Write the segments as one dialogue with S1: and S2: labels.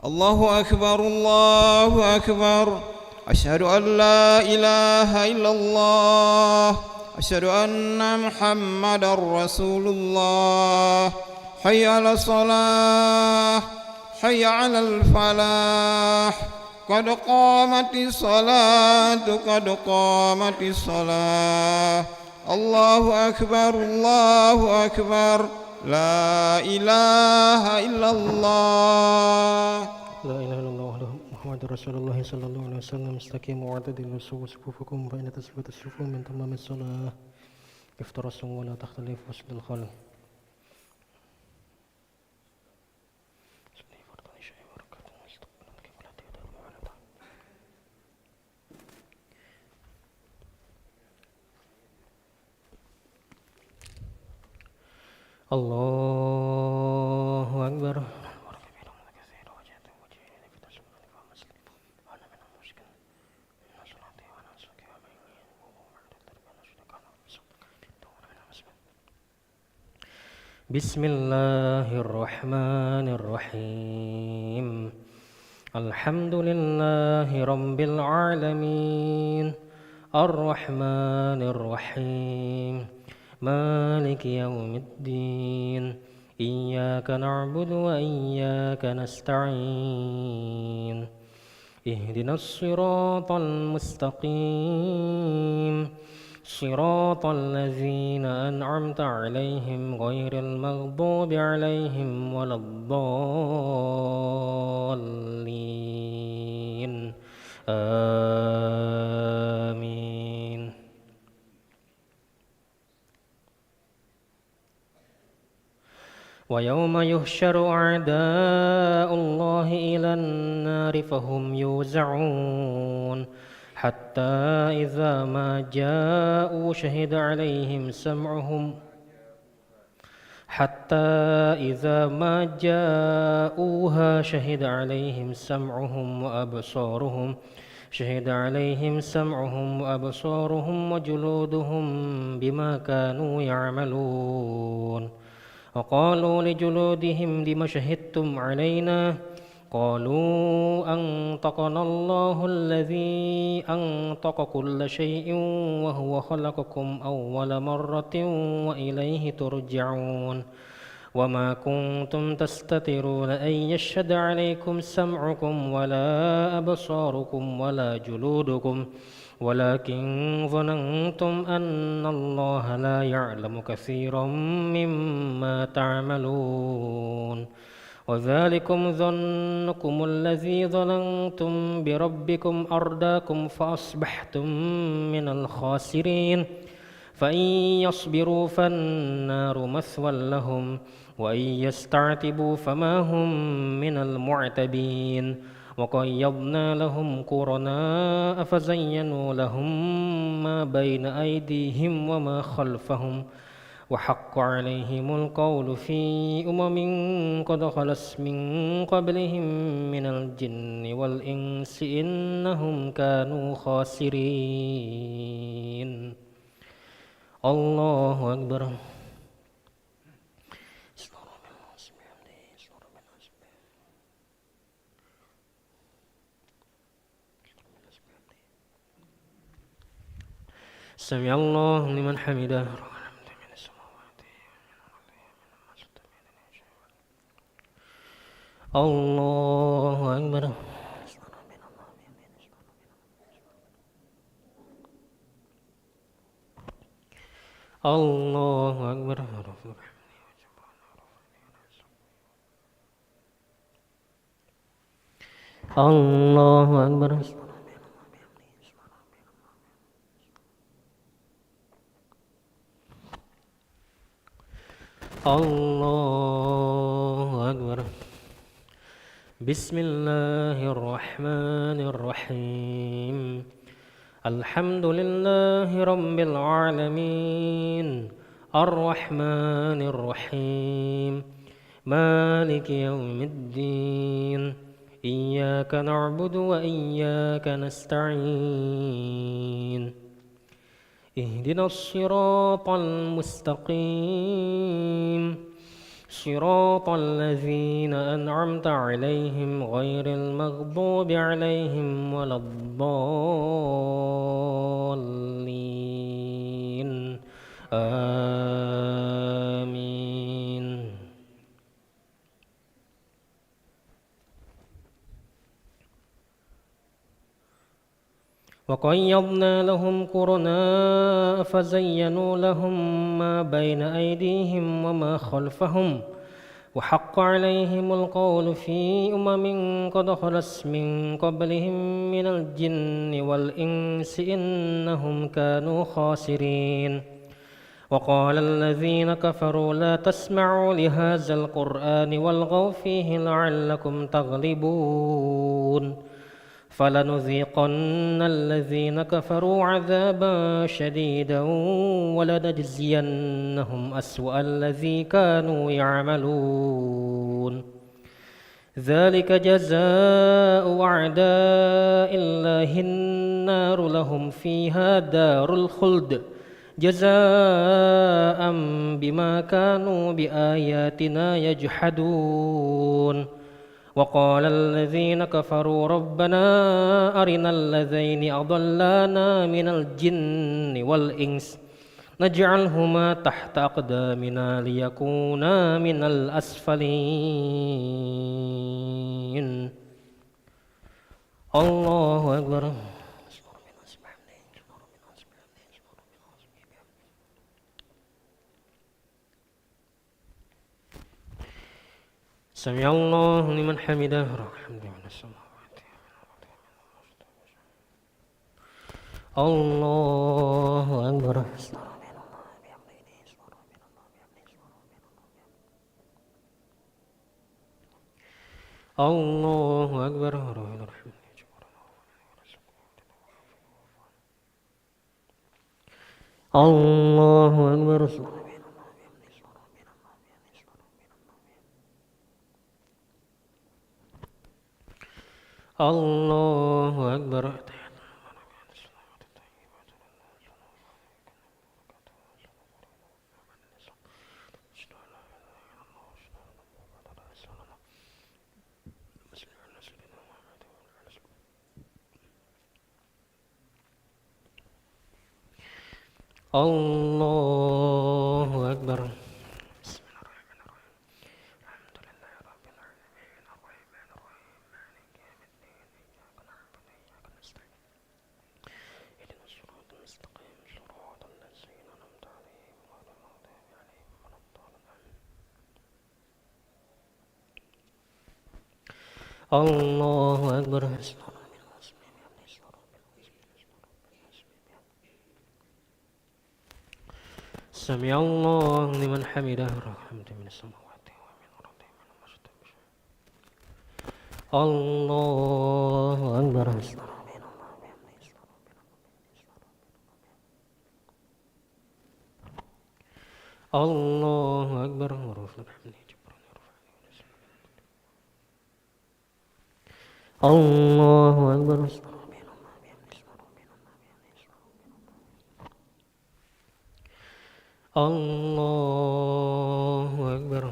S1: الله أكبر الله أكبر. أشهد أن لا إله إلا الله. أشهد أن محمدا رسول الله. حي على الصلاة حي على الفلاح. قد قامت الصلاة قد قامت الصلاة. الله أكبر الله أكبر. لا إله إلا الله.
S2: لا إله إلا الله وحده محمد رسول الله صلى الله عليه وسلم. استقيموا واعتدلوا سووا صفوفكم فإن تسوية الصفوف من تمام الصلاة. افترسوا ولا تختلفوا وسط الخلق. الله أكبر. بسم الله الرحمن الرحيم. الحمد لله رب العالمين الرحمن الرحيم مالك يوم الدين. إياك نعبد وإياك نستعين. اهدنا الصراط المستقيم صراط الذين أنعمت عليهم غير المغضوب عليهم ولا الضالين. آمين. ويوم يحشر أعداء الله إلى النار فهم يوزعون حتى إذا ما جاءوا شهد عليهم سمعهم وأبصارهم وجلودهم بما كانوا يعملون. وقالوا لجلودهم لم شهدتم علينا قالوا أنطقنا الله الذي أنطق كل شيء وهو خلقكم أول مرة وإليه ترجعون. وما كنتم تستترون أن يشهد عليكم سمعكم ولا أبصاركم ولا جلودكم ولكن ظننتم أن الله لا يعلم كثيرا مما تعملون. وذلكم ظنكم الذي ظننتم بربكم أرداكم فأصبحتم من الخاسرين. فإن يصبروا فالنار مثوى لهم وإن يستعتبوا فما هم من المعتبين. وقيضنا لهم قرناء فزينوا لهم ما بين أيديهم وما خلفهم وحق عليهم القول في قد خلت من قبلهم من الجن والإنس إنهم كانوا خاسرين. الله أكبر. سمع الله لمن حمده. الله أكبر. الله أكبر. الله أكبر. الله أكبر. بسم الله الرحمن الرحيم. الحمد لله رب العالمين الرحمن الرحيم مالك يوم الدين. إياك نعبد وإياك نستعين. اهدنا الصراط المستقيم صراط الذين أنعمت عليهم غير المغضوب عليهم ولا الضالين آمين. وقيضنا لهم قرناء فزينوا لهم ما بين أيديهم وما خلفهم وحق عليهم القول في قد خلت من قبلهم من الجن والإنس إنهم كانوا خاسرين. وقال الذين كفروا لا تسمعوا لهذا القرآن والغوا فيه لعلكم تغلبون. فلنذيقن الذين كفروا عذابا شديدا ولنجزينهم أسوأ الذي كانوا يعملون. ذلك جزاء أعداء الله النار لهم فيها دار الخلد جزاء بما كانوا بآياتنا يجحدون. وقال الذين كفروا ربنا أرنا الذين أضلانا من الجن والإنس نجعلهما تحت أقدامنا ليكونا من الأسفلين. الله أكبر. سمع الله لمن حمده. الله أكبر. الله أكبر. الله أكبر. الله أكبر. الله أكبر. الله أكبر. سمع الله لمن حمده. الله أكبر. الله أكبر. الله أكبر. الله أكبر.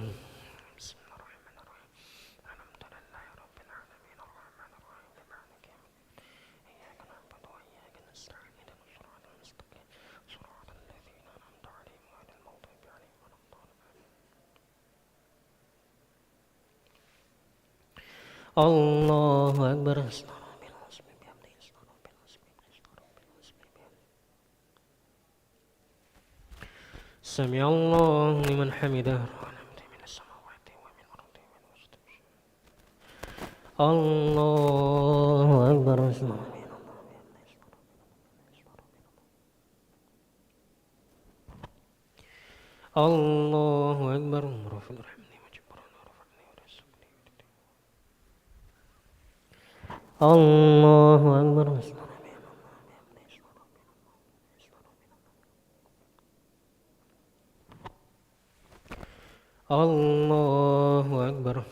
S2: الله أكبر. سمع الله لمن حمده. الله أكبر. الله أكبر. الله أكبر. الله أكبر.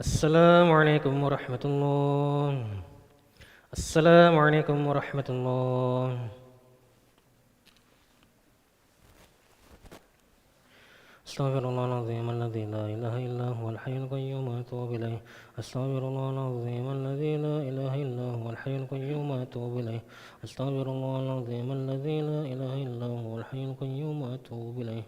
S2: Assalamualaikum warahmatullah. Assalamualaikum warahmatullah. أستغفر الله العظيم الذي لا إله إلا هو الحي القيوم وأتوب إليه. أستغفر الله العظيم الذي لا إله إلا هو الحي القيوم وأتوب إليه. أستغفر الله العظيم الذي لا إله إلا هو الحي القيوم وأتوب إليه.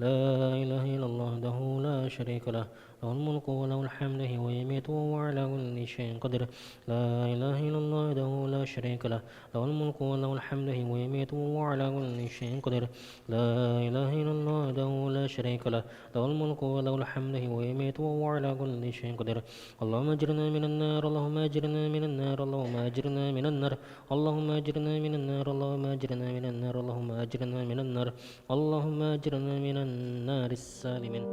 S2: لا إله إلا الله وحده لا شريك له له الملك وله الحمد ويميت وهو على كل شيء قدير. لا إله إلا الله وحده لا شريك له له الملك وله الحمد ويميت وهو على كل شيء قدير. لا إله إلا الله وحده لا شريك له له الملك وله الحمد ويميت وهو على كل شيء قدير. اللهم أجرنا من النار اللهم أجرنا من النار اللهم أجرنا من النار اللهم أجرنا من النار اللهم أجرنا من النار اللهم أجرنا من النار اللهم أجرنا من النار السالمين.